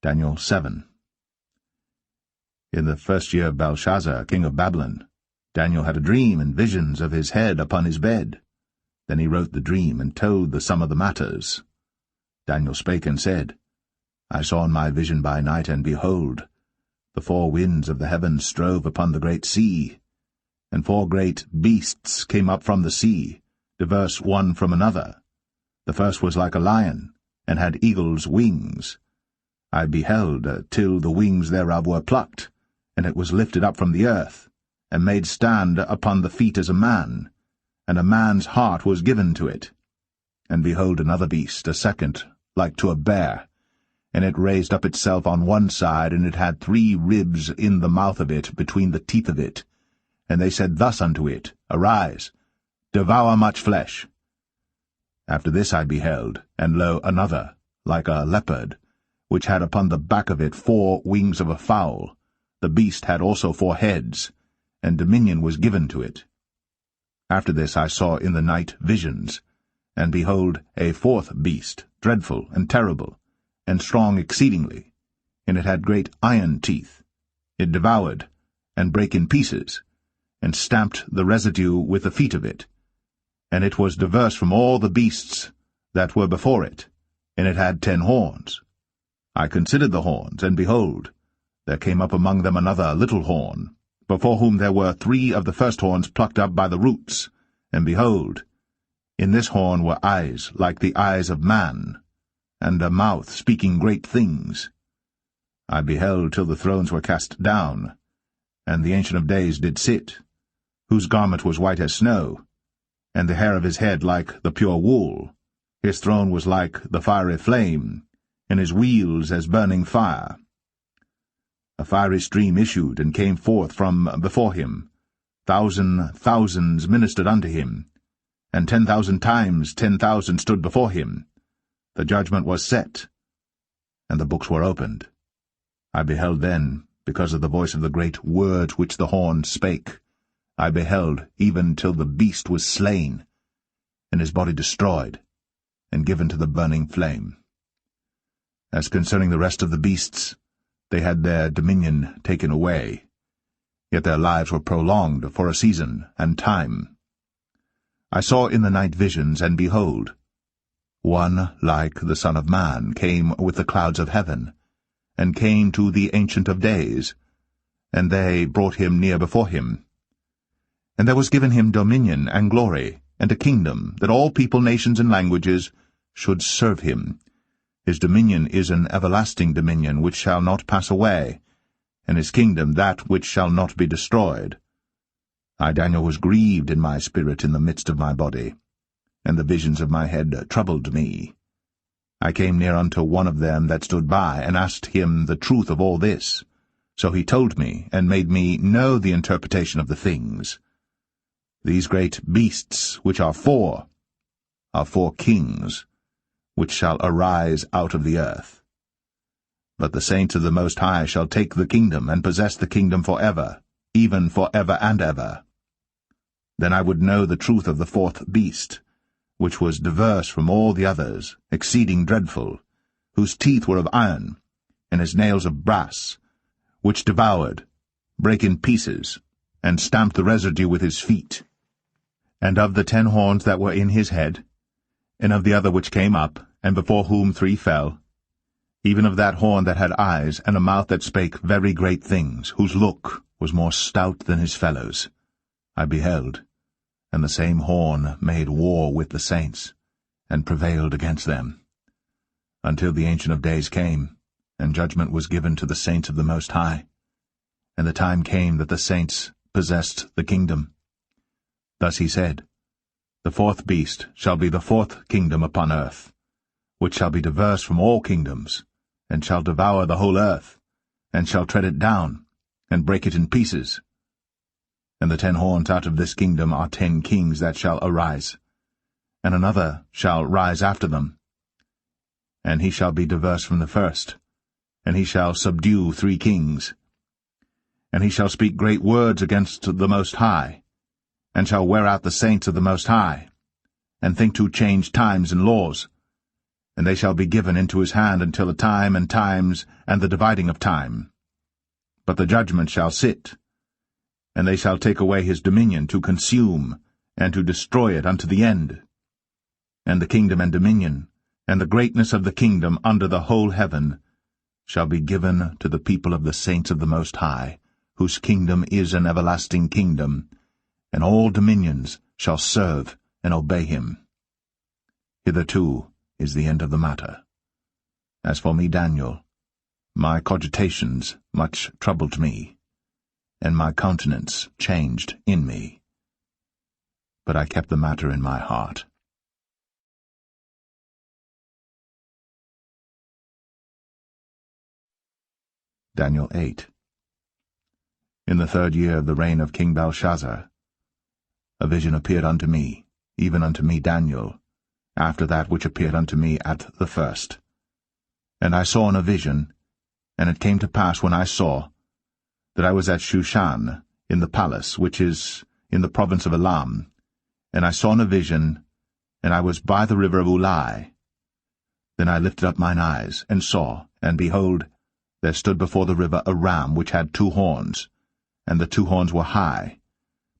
Daniel 7. In the first year of Belshazzar, king of Babylon, Daniel had a dream and visions of his head upon his bed. Then he wrote the dream and told the sum of the matters. Daniel spake and said, I saw in my vision by night, and behold, the four winds of the heavens strove upon the great sea, and four great beasts came up from the sea, diverse one from another. The first was like a lion, and had eagle's wings. I beheld till the wings thereof were plucked, and it was lifted up from the earth, and made stand upon the feet as a man, and a man's heart was given to it. And behold another beast, a second, like to a bear, and it raised up itself on one side, and it had 3 ribs in the mouth of it, between the teeth of it. And they said thus unto it, Arise, devour much flesh. After this I beheld, and lo, another, like a leopard, which had upon the back of it 4 wings of a fowl. The beast had also 4 heads, and dominion was given to it. After this I saw in the night visions, and behold a 4th beast, dreadful and terrible, and strong exceedingly, and it had great iron teeth. It devoured, and brake in pieces, and stamped the residue with the feet of it. And it was diverse from all the beasts that were before it, and it had 10 horns. I considered the horns, and behold, there came up among them another little horn, before whom there were 3 of the first horns plucked up by the roots. And behold, in this horn were eyes like the eyes of man, and a mouth speaking great things. I beheld till the thrones were cast down, and the Ancient of Days did sit, whose garment was white as snow, and the hair of his head like the pure wool. His throne was like the fiery flame, and his wheels as burning fire. A fiery stream issued and came forth from before him. Thousands ministered unto him, and 10,000 times 10,000 stood before him. The judgment was set, and the books were opened. I beheld then, because of the voice of the great words which the horn spake, I beheld even till the beast was slain, and his body destroyed, and given to the burning flame. As concerning the rest of the beasts, they had their dominion taken away, yet their lives were prolonged for a season and time. I saw in the night visions, and behold, one like the Son of Man came with the clouds of heaven, and came to the Ancient of Days, and they brought him near before him. And there was given him dominion and glory, and a kingdom, that all people, nations, and languages should serve him. His dominion is an everlasting dominion which shall not pass away, and his kingdom that which shall not be destroyed. I, Daniel, was grieved in my spirit in the midst of my body, and the visions of my head troubled me. I came near unto one of them that stood by, and asked him the truth of all this. So he told me, and made me know the interpretation of the things. These great beasts, which are 4 kings, which shall arise out of the earth. But the saints of the Most High shall take the kingdom, and possess the kingdom for ever, even for ever and ever. Then I would know the truth of the 4th beast, which was diverse from all the others, exceeding dreadful, whose teeth were of iron, and his nails of brass, which devoured, brake in pieces, and stamped the residue with his feet. And of the 10 horns that were in his head, and of the other which came up, and before whom 3 fell, even of that horn that had eyes, and a mouth that spake very great things, whose look was more stout than his fellows, I beheld, and the same horn made war with the saints, and prevailed against them, until the Ancient of Days came, and judgment was given to the saints of the Most High, and the time came that the saints possessed the kingdom. Thus he said, The 4th beast shall be the 4th kingdom upon earth, which shall be diverse from all kingdoms, and shall devour the whole earth, and shall tread it down, and break it in pieces. And the 10 horns out of this kingdom are 10 kings that shall arise, and another shall rise after them. And he shall be diverse from the first, and he shall subdue 3 kings. And he shall speak great words against the Most High, and shall wear out the saints of the Most High, and think to change times and laws, and they shall be given into his hand until a time and times and the dividing of time. But the judgment shall sit, and they shall take away his dominion to consume, and to destroy it unto the end. And the kingdom and dominion, and the greatness of the kingdom under the whole heaven, shall be given to the people of the saints of the Most High, whose kingdom is an everlasting kingdom, and all dominions shall serve and obey him. Hitherto is the end of the matter. As for me, Daniel, my cogitations much troubled me, and my countenance changed in me. But I kept the matter in my heart. Daniel 8. In the 3rd year of the reign of King Belshazzar, a vision appeared unto me, even unto me Daniel, after that which appeared unto me at the first. And I saw in a vision, and it came to pass when I saw, that I was at Shushan, in the palace, which is in the province of Elam, and I saw in a vision, and I was by the river of Ulai. Then I lifted up mine eyes, and saw, and behold, there stood before the river a ram which had 2 horns, and the 2 horns were high,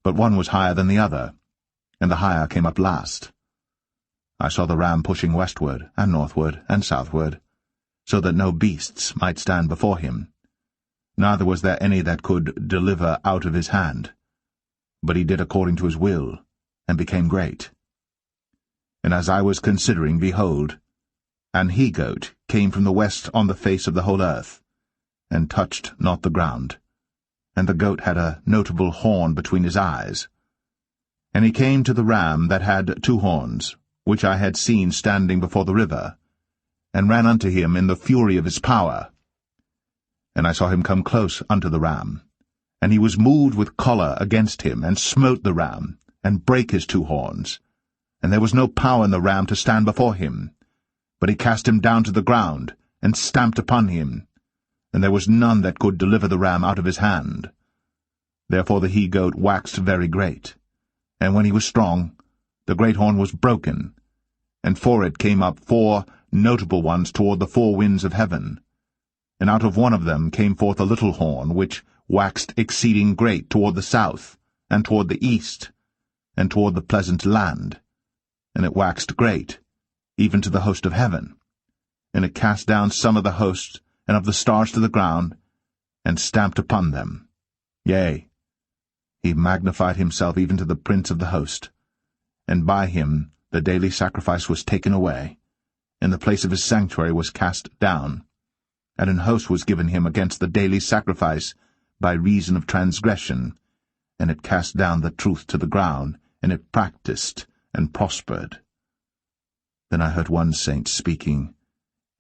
but one was higher than the other, and the higher came up last. I saw the ram pushing westward, and northward, and southward, so that no beasts might stand before him. Neither was there any that could deliver out of his hand. But he did according to his will, and became great. And as I was considering, behold, an he-goat came from the west on the face of the whole earth, and touched not the ground. And the goat had a notable horn between his eyes. And he came to the ram that had 2 horns, which I had seen standing before the river, and ran unto him in the fury of his power. And I saw him come close unto the ram, and he was moved with choler against him, and smote the ram, and brake his 2 horns. And there was no power in the ram to stand before him, but he cast him down to the ground, and stamped upon him, and there was none that could deliver the ram out of his hand. Therefore the he-goat waxed very great, and when he was strong, the great horn was broken, and for it came up 4 notable ones toward the 4 winds of heaven. And out of one of them came forth a little horn, which waxed exceeding great toward the south, and toward the east, and toward the pleasant land. And it waxed great, even to the host of heaven. And it cast down some of the host and of the stars to the ground, and stamped upon them. Yea, he magnified himself even to the prince of the host. And by him the daily sacrifice was taken away, and the place of his sanctuary was cast down. And an host was given him against the daily sacrifice by reason of transgression, and it cast down the truth to the ground, and it practiced and prospered. Then I heard one saint speaking,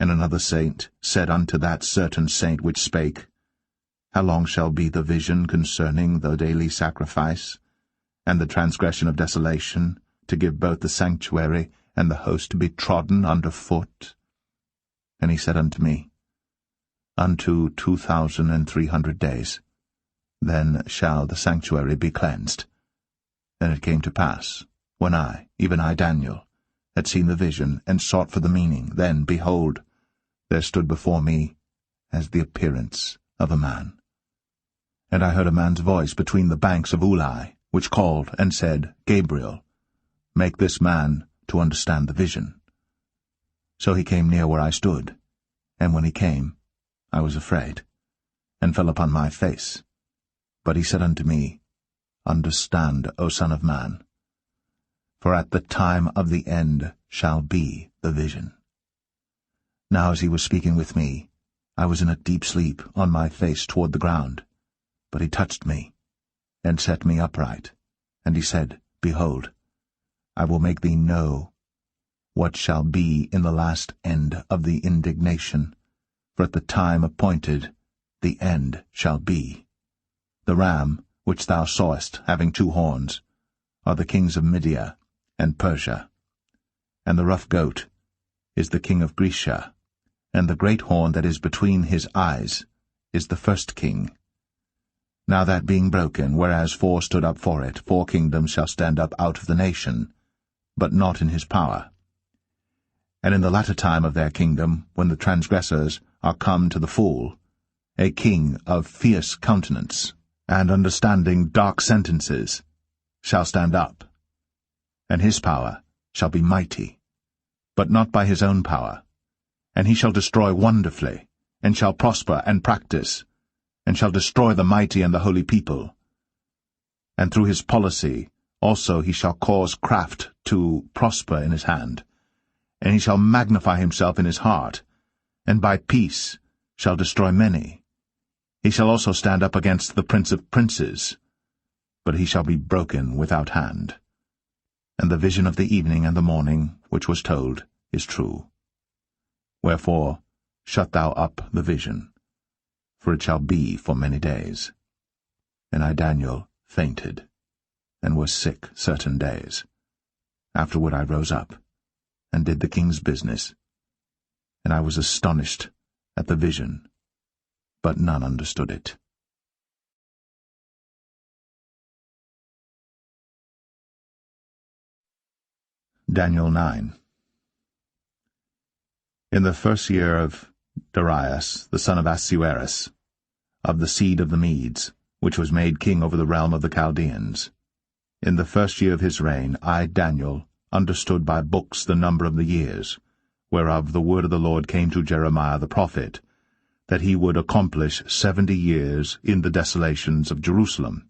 and another saint said unto that certain saint which spake, How long shall be the vision concerning the daily sacrifice, and the transgression of desolation, to give both the sanctuary and the host to be trodden under foot? And he said unto me, Unto 2,300 days. Then shall the sanctuary be cleansed. And it came to pass, when I, even I Daniel, had seen the vision, and sought for the meaning, then, behold, there stood before me as the appearance of a man. And I heard a man's voice between the banks of Ulai, which called and said, Gabriel, make this man to understand the vision. So he came near where I stood, and when he came, I was afraid, and fell upon my face. But he said unto me, Understand, O Son of Man, for at the time of the end shall be the vision. Now as he was speaking with me, I was in a deep sleep, on my face toward the ground. But he touched me, and set me upright, and he said, Behold, I will make thee know what shall be in the last end of the indignation, for at the time appointed the end shall be. The ram, which thou sawest, having 2 horns, are the kings of Media and Persia, and the rough goat is the king of Grecia, and the great horn that is between his eyes is the first king. Now that being broken, whereas 4 stood up for it, 4 kingdoms shall stand up out of the nation, but not in his power. and in the latter time of their kingdom, when the transgressors are come to the full, a king of fierce countenance, and understanding dark sentences, shall stand up, and his power shall be mighty, but not by his own power, and he shall destroy wonderfully, and shall prosper and practice, and shall destroy the mighty and the holy people. And through his policy also he shall cause craft to prosper in his hand, and he shall magnify himself in his heart, and by peace shall destroy many. He shall also stand up against the prince of princes, but he shall be broken without hand. And the vision of the evening and the morning, which was told, is true. Wherefore shut thou up the vision, for it shall be for many days. And I, Daniel, fainted, and was sick certain days. Afterward I rose up, and did the king's business, and I was astonished at the vision, but none understood it. Daniel 9. In the first year of Darius, the son of Ahasuerus, of the seed of the Medes, which was made king over the realm of the Chaldeans, in the first year of his reign, I, Daniel, understood by books the number of the years, whereof the word of the Lord came to Jeremiah the prophet, that he would accomplish 70 years in the desolations of Jerusalem.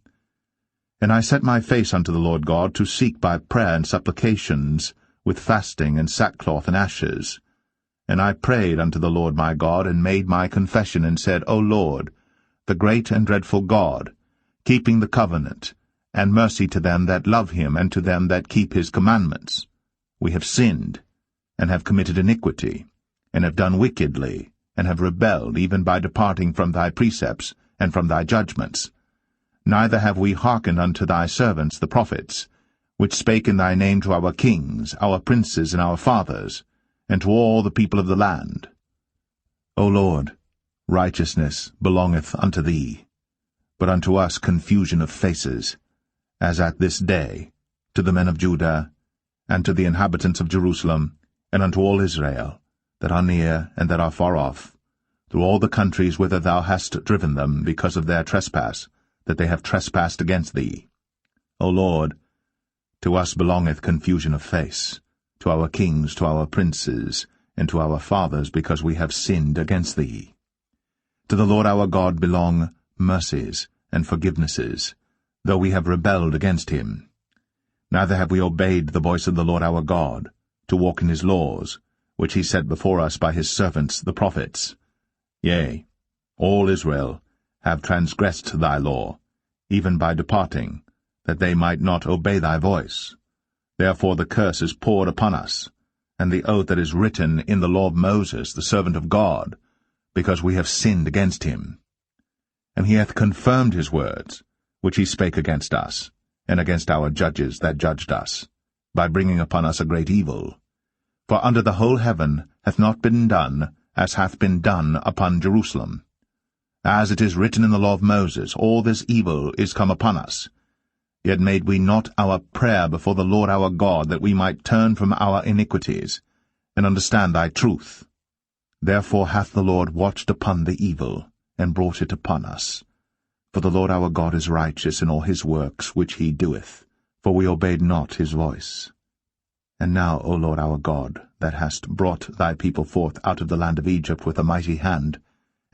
And I set my face unto the Lord God to seek by prayer and supplications, with fasting and sackcloth and ashes. And I prayed unto the Lord my God, and made my confession, and said, O Lord, the great and dreadful God, keeping the covenant, and mercy to them that love him, and to them that keep his commandments. We have sinned, and have committed iniquity, and have done wickedly, and have rebelled, even by departing from thy precepts, and from thy judgments. Neither have we hearkened unto thy servants the prophets, which spake in thy name to our kings, our princes, and our fathers, and to all the people of the land. O Lord, righteousness belongeth unto thee, but unto us confusion of faces, as at this day, to the men of Judah, and to the inhabitants of Jerusalem, and unto all Israel, that are near and that are far off, through all the countries whither thou hast driven them, because of their trespass, that they have trespassed against thee. O Lord, to us belongeth confusion of face, to our kings, to our princes, and to our fathers, because we have sinned against thee. To the Lord our God belong mercies and forgivenesses, though we have rebelled against him. Neither have we obeyed the voice of the Lord our God, to walk in his laws, which he set before us by his servants the prophets. Yea, all Israel have transgressed thy law, even by departing, that they might not obey thy voice. Therefore the curse is poured upon us, and the oath that is written in the law of Moses, the servant of God, because we have sinned against him. And he hath confirmed his words, which he spake against us, and against our judges that judged us, by bringing upon us a great evil. For under the whole heaven hath not been done as hath been done upon Jerusalem. As it is written in the law of Moses, all this evil is come upon us. Yet made we not our prayer before the Lord our God, that we might turn from our iniquities, and understand thy truth. Therefore hath the Lord watched upon the evil, and brought it upon us. For the Lord our God is righteous in all his works which he doeth, for we obeyed not his voice. And now, O Lord our God, that hast brought thy people forth out of the land of Egypt with a mighty hand,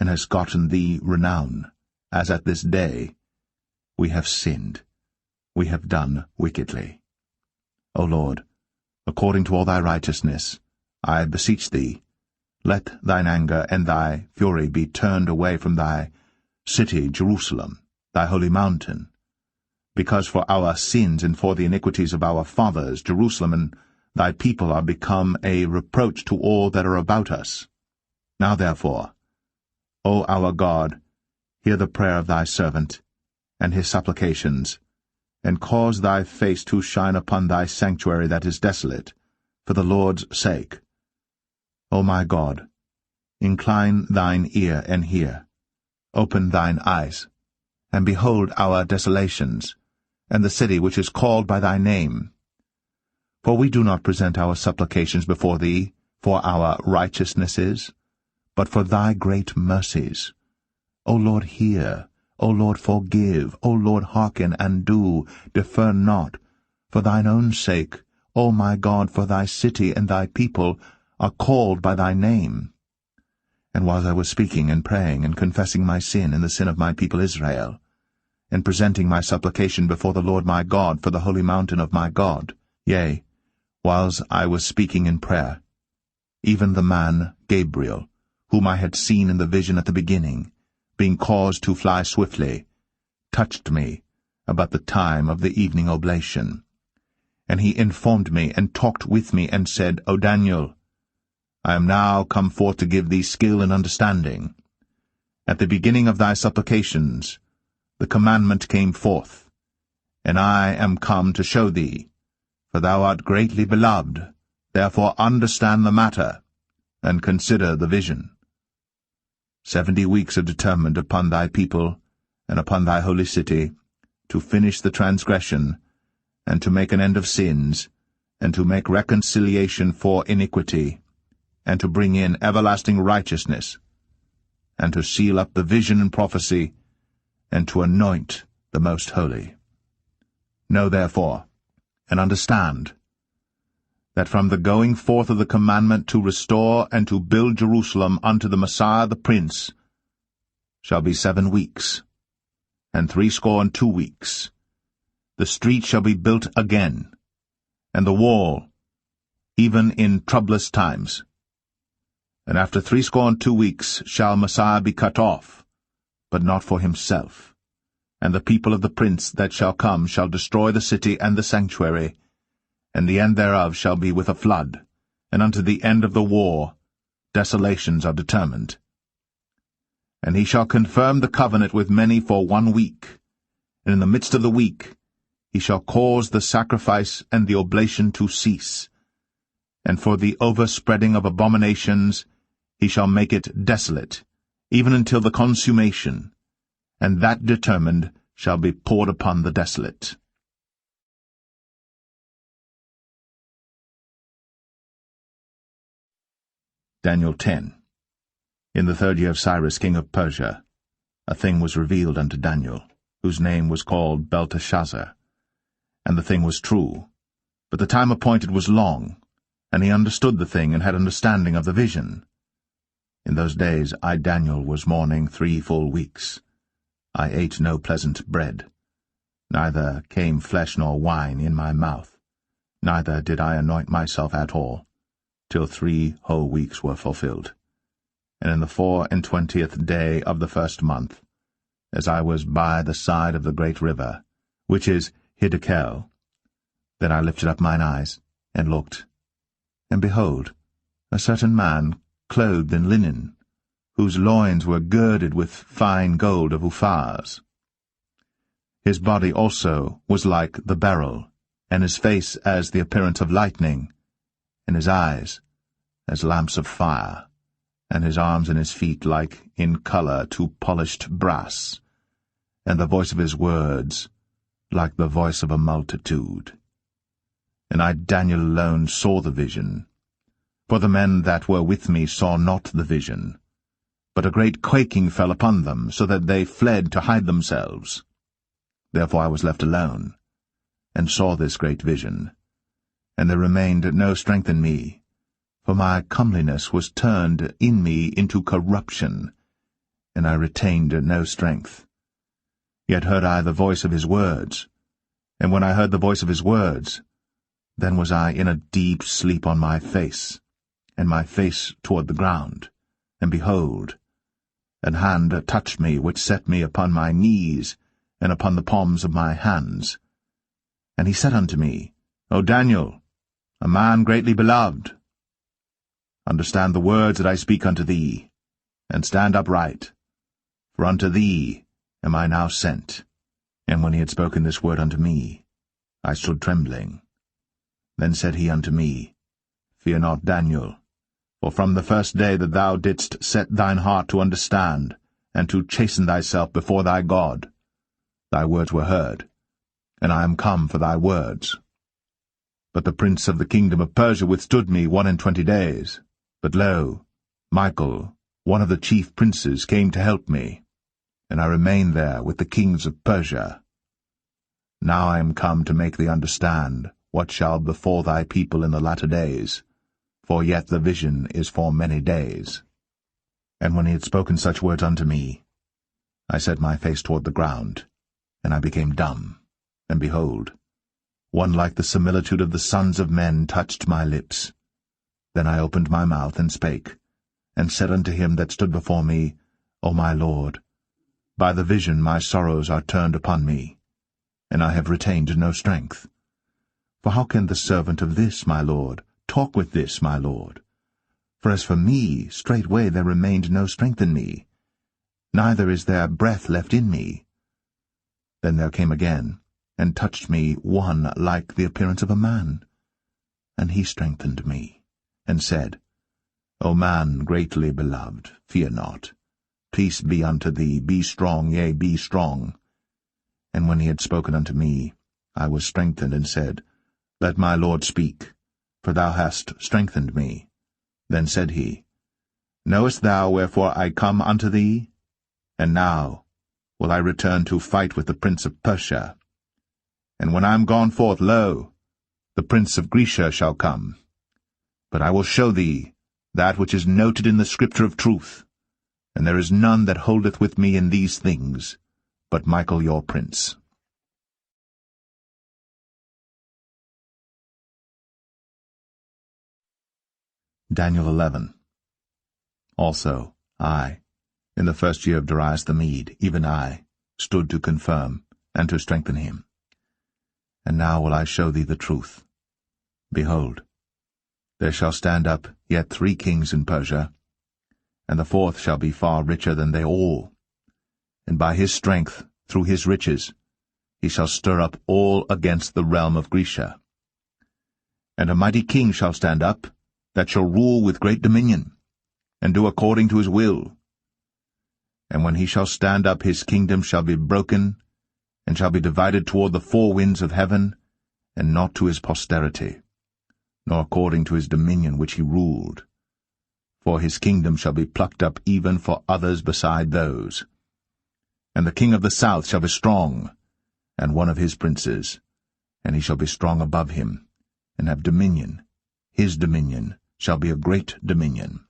and hast gotten thee renown, as at this day, we have sinned, we have done wickedly. O Lord, according to all thy righteousness, I beseech thee, let thine anger and thy fury be turned away from thy city Jerusalem, thy holy mountain, because for our sins and for the iniquities of our fathers Jerusalem and thy people are become a reproach to all that are about us. Now therefore, O our God, hear the prayer of thy servant, and his supplications, and cause thy face to shine upon thy sanctuary that is desolate, for the Lord's sake. O my God, incline thine ear and hear. Open thine eyes, and behold our desolations, and the city which is called by thy name. For we do not present our supplications before thee, for our righteousnesses, but for thy great mercies. O Lord, hear. O Lord, forgive. O Lord, hearken and do. Defer not. For thine own sake, O my God, for thy city and thy people are called by thy name. And while I was speaking and praying and confessing my sin and the sin of my people Israel, and presenting my supplication before the Lord my God for the holy mountain of my God, yea, whiles I was speaking in prayer, even the man Gabriel, whom I had seen in the vision at the beginning, being caused to fly swiftly, touched me about the time of the evening oblation. And he informed me and talked with me and said, O Daniel, I am now come forth to give thee skill and understanding. At the beginning of thy supplications the commandment came forth, and I am come to show thee, for thou art greatly beloved, therefore understand the matter, and consider the vision. 70 weeks are determined upon thy people, and upon thy holy city, to finish the transgression, and to make an end of sins, and to make reconciliation for iniquity, and to bring in everlasting righteousness, and to seal up the vision and prophecy, and to anoint the most holy. Know therefore, and understand, that from the going forth of the commandment to restore and to build Jerusalem unto the Messiah the Prince shall be 7 weeks, and 62 weeks. The street shall be built again, and the wall, even in troublous times. And after 62 weeks shall Messiah be cut off, but not for himself. And the people of the prince that shall come shall destroy the city and the sanctuary, and the end thereof shall be with a flood, and unto the end of the war desolations are determined. And he shall confirm the covenant with many for 1 week, and in the midst of the week he shall cause the sacrifice and the oblation to cease, and for the overspreading of abominations he shall make it desolate, even until the consummation, and that determined shall be poured upon the desolate. Daniel 10. In the 3rd year of Cyrus king of Persia, a thing was revealed unto Daniel, whose name was called Belteshazzar. And the thing was true, but the time appointed was long, and he understood the thing and had understanding of the vision. In those days I, Daniel, was mourning 3 full weeks. I ate no pleasant bread, neither came flesh nor wine in my mouth, neither did I anoint myself at all, till 3 whole weeks were fulfilled. And in the 24th day of the 1st month, as I was by the side of the great river, which is Hiddekel, then I lifted up mine eyes, and looked, and behold, a certain man clothed in linen, whose loins were girded with fine gold of Uphaz. His body also was like the beryl, and his face as the appearance of lightning, and his eyes as lamps of fire, and his arms and his feet like in colour to polished brass, and the voice of his words like the voice of a multitude. And I, Daniel, alone saw the vision, for the men that were with me saw not the vision, but a great quaking fell upon them, so that they fled to hide themselves. Therefore I was left alone, and saw this great vision, and there remained no strength in me, for my comeliness was turned in me into corruption, and I retained no strength. Yet heard I the voice of his words, and when I heard the voice of his words, then was I in a deep sleep on my face, and my face toward the ground, and behold, an hand touched me, which set me upon my knees, and upon the palms of my hands. And he said unto me, O Daniel, a man greatly beloved, understand the words that I speak unto thee, and stand upright, for unto thee am I now sent. And when he had spoken this word unto me, I stood trembling. Then said he unto me, Fear not, Daniel, for from the first day that thou didst set thine heart to understand, and to chasten thyself before thy God, thy words were heard, and I am come for thy words. But the prince of the kingdom of Persia withstood me 21 days, But lo, Michael, one of the chief princes, came to help me, and I remained there with the kings of Persia. Now I am come to make thee understand what shall befall thy people in the latter days, for yet the vision is for many days. And when he had spoken such words unto me, I set my face toward the ground, and I became dumb, and behold, one like the similitude of the sons of men touched my lips. Then I opened my mouth and spake, and said unto him that stood before me, O my Lord, by the vision my sorrows are turned upon me, and I have retained no strength. For how can the servant of this, my Lord, talk with this, my Lord? For as for me, straightway there remained no strength in me, neither is there breath left in me. Then there came again, and touched me one like the appearance of a man. And he strengthened me, and said, O man greatly beloved, fear not. Peace be unto thee, be strong, yea, be strong. And when he had spoken unto me, I was strengthened, and said, Let my Lord speak, for thou hast strengthened me. Then said he, Knowest thou wherefore I come unto thee? And now will I return to fight with the prince of Persia. And when I am gone forth, lo, the prince of Grecia shall come. But I will show thee that which is noted in the scripture of truth, and there is none that holdeth with me in these things, but Michael your prince. Daniel 11. Also, I, in the first year of Darius the Mede, even I, stood to confirm and to strengthen him. And now will I show thee the truth. Behold, there shall stand up yet 3 kings in Persia, and the 4th shall be far richer than they all. And by his strength, through his riches, he shall stir up all against the realm of Grecia. And a mighty king shall stand up, that shall rule with great dominion, and do according to his will. And when he shall stand up, his kingdom shall be broken, and shall be divided toward the 4 winds of heaven, and not to his posterity, nor according to his dominion which he ruled. For his kingdom shall be plucked up even for others beside those. And the king of the south shall be strong, and one of his princes, and he shall be strong above him, and have dominion. His dominion shall be a great dominion.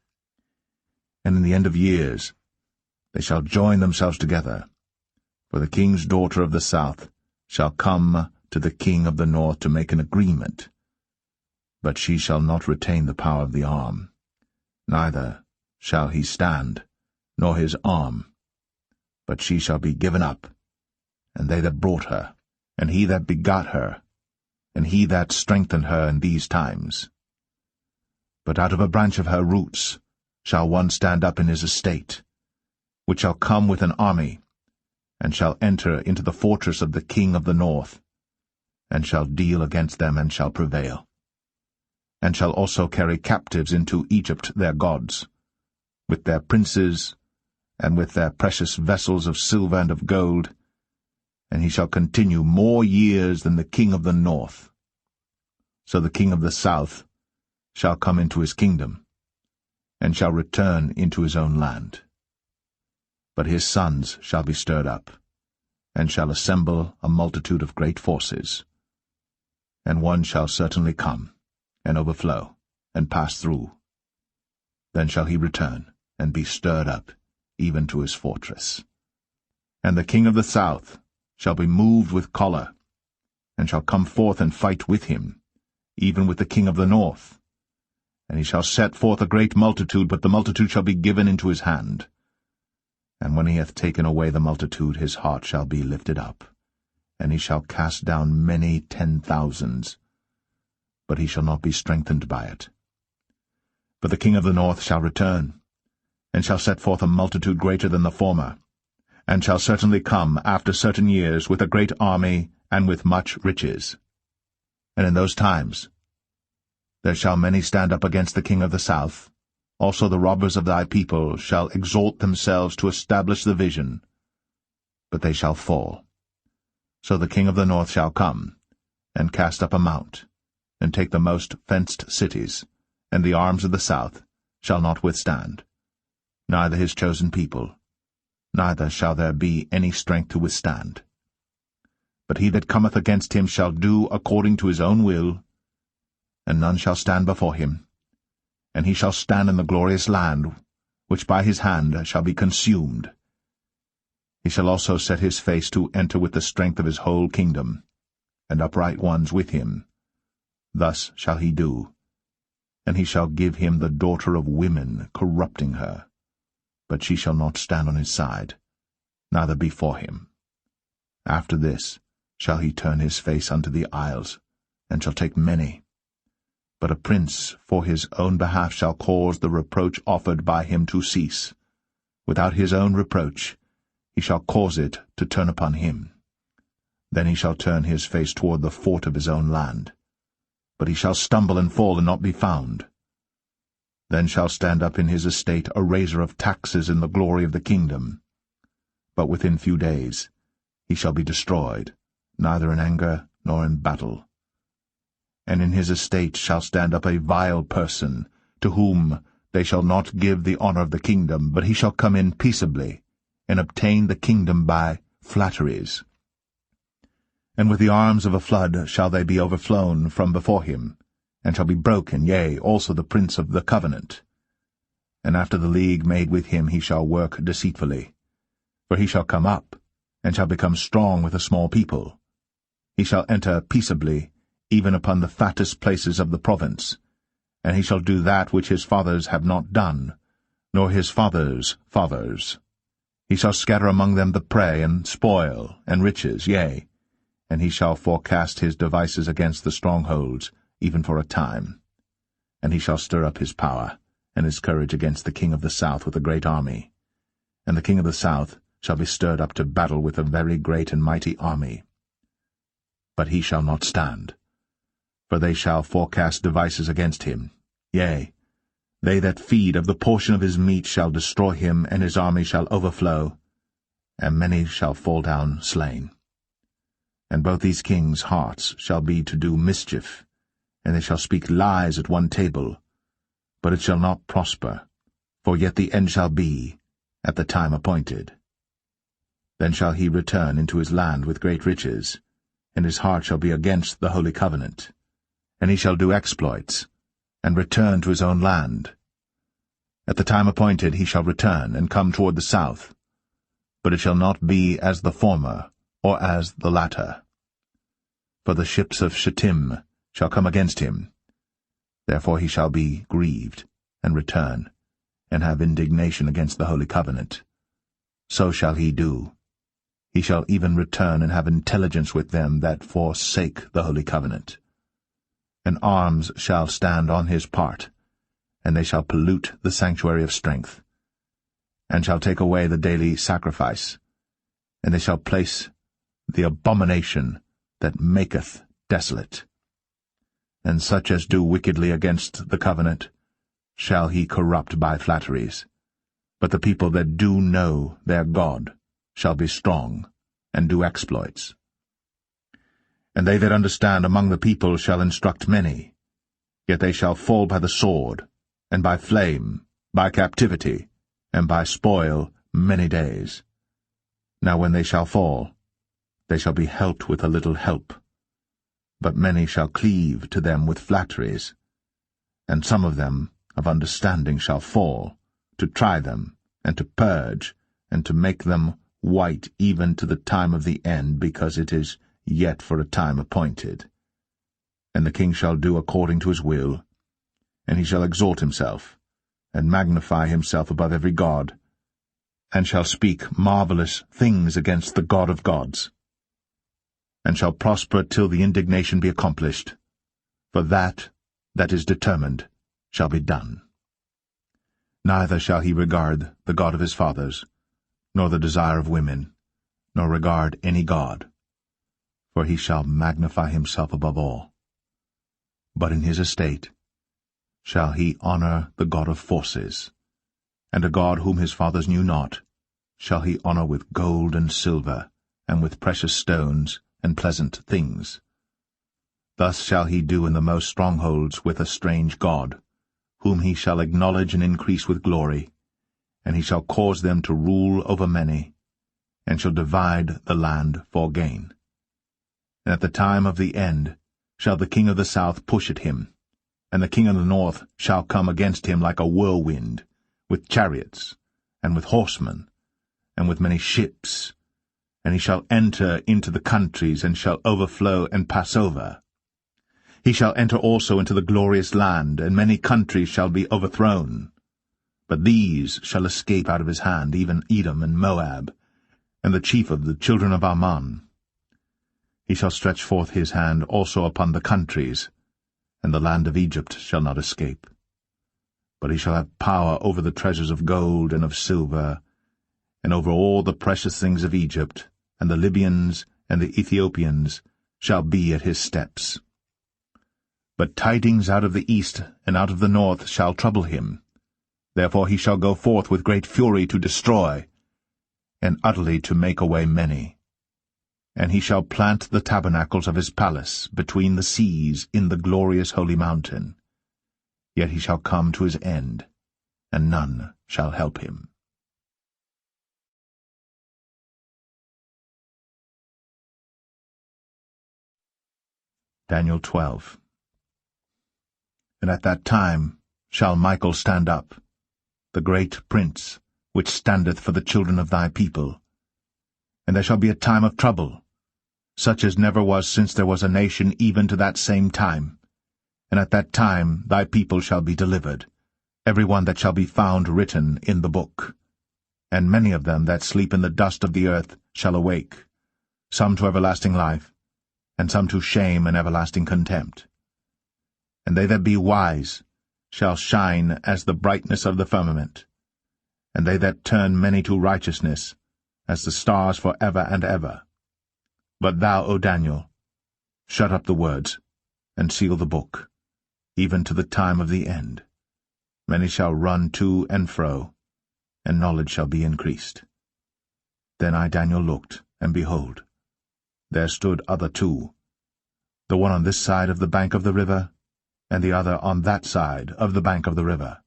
And in the end of years they shall join themselves together, for the king's daughter of the south shall come to the king of the north to make an agreement. But she shall not retain the power of the arm, neither shall he stand, nor his arm, but she shall be given up, and they that brought her, and he that begot her, and he that strengthened her in these times. But out of a branch of her roots shall one stand up in his estate, which shall come with an army, and shall enter into the fortress of the king of the north, and shall deal against them, and shall prevail, and shall also carry captives into Egypt their gods, with their princes, and with their precious vessels of silver and of gold, and he shall continue more years than the king of the north. So the king of the south shall come into his kingdom, and shall return into his own land. But his sons shall be stirred up, and shall assemble a multitude of great forces. And one shall certainly come, and overflow, and pass through. Then shall he return, and be stirred up, even to his fortress. And the king of the south shall be moved with choler, and shall come forth and fight with him, even with the king of the north. And he shall set forth a great multitude, but the multitude shall be given into his hand. And when he hath taken away the multitude, his heart shall be lifted up, and he shall cast down many 10,000s, but he shall not be strengthened by it. But the king of the north shall return, and shall set forth a multitude greater than the former, and shall certainly come after certain years with a great army and with much riches. And in those times there shall many stand up against the king of the south. Also the robbers of thy people shall exalt themselves to establish the vision, but they shall fall. So the king of the north shall come, and cast up a mount, and take the most fenced cities, and the arms of the south, shall not withstand, neither his chosen people, neither shall there be any strength to withstand. But he that cometh against him shall do according to his own will, and none shall stand before him. And he shall stand in the glorious land, which by his hand shall be consumed. He shall also set his face to enter with the strength of his whole kingdom, and upright ones with him. Thus shall he do. And he shall give him the daughter of women, corrupting her. But she shall not stand on his side, neither before him. After this shall he turn his face unto the isles, and shall take many. But a prince for his own behalf shall cause the reproach offered by him to cease. Without his own reproach he shall cause it to turn upon him. Then he shall turn his face toward the fort of his own land. But he shall stumble and fall and not be found. Then shall stand up in his estate a raiser of taxes in the glory of the kingdom. But within few days he shall be destroyed, neither in anger nor in battle. And in his estate shall stand up a vile person, to whom they shall not give the honor of the kingdom, but he shall come in peaceably, and obtain the kingdom by flatteries. And with the arms of a flood shall they be overflown from before him, and shall be broken, yea, also the prince of the covenant. And after the league made with him he shall work deceitfully. For he shall come up, and shall become strong with a small people. He shall enter peaceably, even upon the fattest places of the province, and he shall do that which his fathers have not done, nor his fathers' fathers. He shall scatter among them the prey, and spoil, and riches, yea, and he shall forecast his devices against the strongholds, even for a time. And he shall stir up his power, and his courage against the king of the south with a great army. And the king of the south shall be stirred up to battle with a very great and mighty army. But he shall not stand, for they shall forecast devices against him. Yea, they that feed of the portion of his meat shall destroy him, and his army shall overflow, and many shall fall down slain. And both these kings' hearts shall be to do mischief, and they shall speak lies at one table, but it shall not prosper, for yet the end shall be at the time appointed. Then shall he return into his land with great riches, and his heart shall be against the holy covenant. And he shall do exploits, and return to his own land. At the time appointed he shall return, and come toward the south, but it shall not be as the former, or as the latter. For the ships of Shittim shall come against him. Therefore he shall be grieved, and return, and have indignation against the holy covenant. So shall he do. He shall even return and have intelligence with them that forsake the holy covenant. And arms shall stand on his part, and they shall pollute the sanctuary of strength, and shall take away the daily sacrifice, and they shall place the abomination that maketh desolate. And such as do wickedly against the covenant shall he corrupt by flatteries. But the people that do know their God shall be strong, and do exploits. And they that understand among the people shall instruct many, yet they shall fall by the sword, and by flame, by captivity, and by spoil many days. Now when they shall fall, they shall be helped with a little help. But many shall cleave to them with flatteries, and some of them of understanding shall fall, to try them, and to purge, and to make them white even to the time of the end, because it is yet for a time appointed. And the king shall do according to his will, and he shall exalt himself, and magnify himself above every god, and shall speak marvelous things against the God of gods, and shall prosper till the indignation be accomplished, for that is determined shall be done. Neither shall he regard the God of his fathers, nor the desire of women, nor regard any god, for he shall magnify himself above all. But in his estate shall he honor the God of forces, and a God whom his fathers knew not shall he honor with gold and silver, and with precious stones and pleasant things. Thus shall he do in the most strongholds with a strange god, whom he shall acknowledge and increase with glory, and he shall cause them to rule over many, and shall divide the land for gain. And at the time of the end shall the king of the south push at him, and the king of the north shall come against him like a whirlwind, with chariots, and with horsemen, and with many ships, and he shall enter into the countries, and shall overflow and pass over. He shall enter also into the glorious land, and many countries shall be overthrown. But these shall escape out of his hand, even Edom and Moab, and the chief of the children of Ammon. He shall stretch forth his hand also upon the countries, and the land of Egypt shall not escape. But he shall have power over the treasures of gold and of silver, and over all the precious things of Egypt, and the Libyans and the Ethiopians shall be at his steps. But tidings out of the east and out of the north shall trouble him. Therefore he shall go forth with great fury to destroy, and utterly to make away many. And he shall plant the tabernacles of his palace between the seas in the glorious holy mountain. Yet he shall come to his end, and none shall help him. Daniel 12. And at that time shall Michael stand up, the great prince, which standeth for the children of thy people. And there shall be a time of trouble, such as never was since there was a nation even to that same time. And at that time thy people shall be delivered, every one that shall be found written in the book. And many of them that sleep in the dust of the earth shall awake, some to everlasting life, and some to shame and everlasting contempt. And they that be wise shall shine as the brightness of the firmament, and they that turn many to righteousness as the stars for ever and ever. But thou, O Daniel, shut up the words, and seal the book, even to the time of the end. Many shall run to and fro, and knowledge shall be increased. Then I, Daniel, looked, and behold, there stood other two, the one on this side of the bank of the river, and the other on that side of the bank of the river.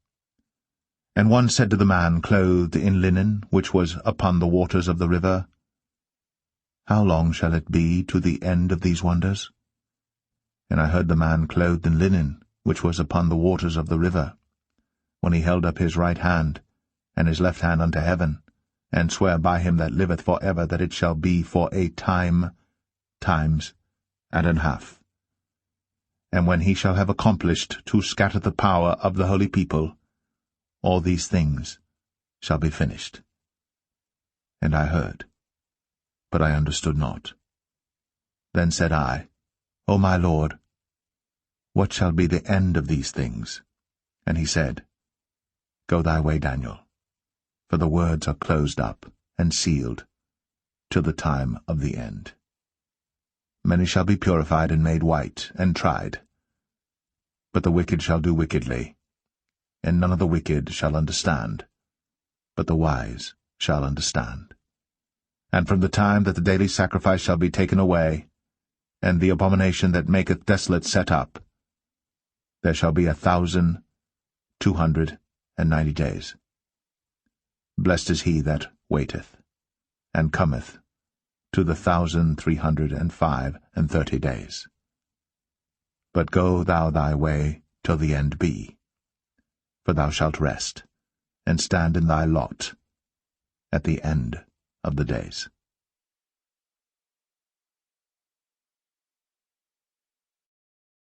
And one said to the man clothed in linen, which was upon the waters of the river, How long shall it be to the end of these wonders? And I heard the man clothed in linen, which was upon the waters of the river, when he held up his right hand, and his left hand unto heaven, and sware by him that liveth for ever that it shall be for a time, times, and an half. And when he shall have accomplished to scatter the power of the holy people, all these things shall be finished. And I heard, but I understood not. Then said I, O my Lord, what shall be the end of these things? And he said, Go thy way, Daniel, for the words are closed up and sealed till the time of the end. Many shall be purified and made white and tried. But the wicked shall do wickedly, and none of the wicked shall understand, but the wise shall understand. And from the time that the daily sacrifice shall be taken away, and the abomination that maketh desolate set up, there shall be 1,290 days. Blessed is he that waiteth, and cometh to the 1,335 days. But go thou thy way till the end be, for thou shalt rest, and stand in thy lot at the end of the days.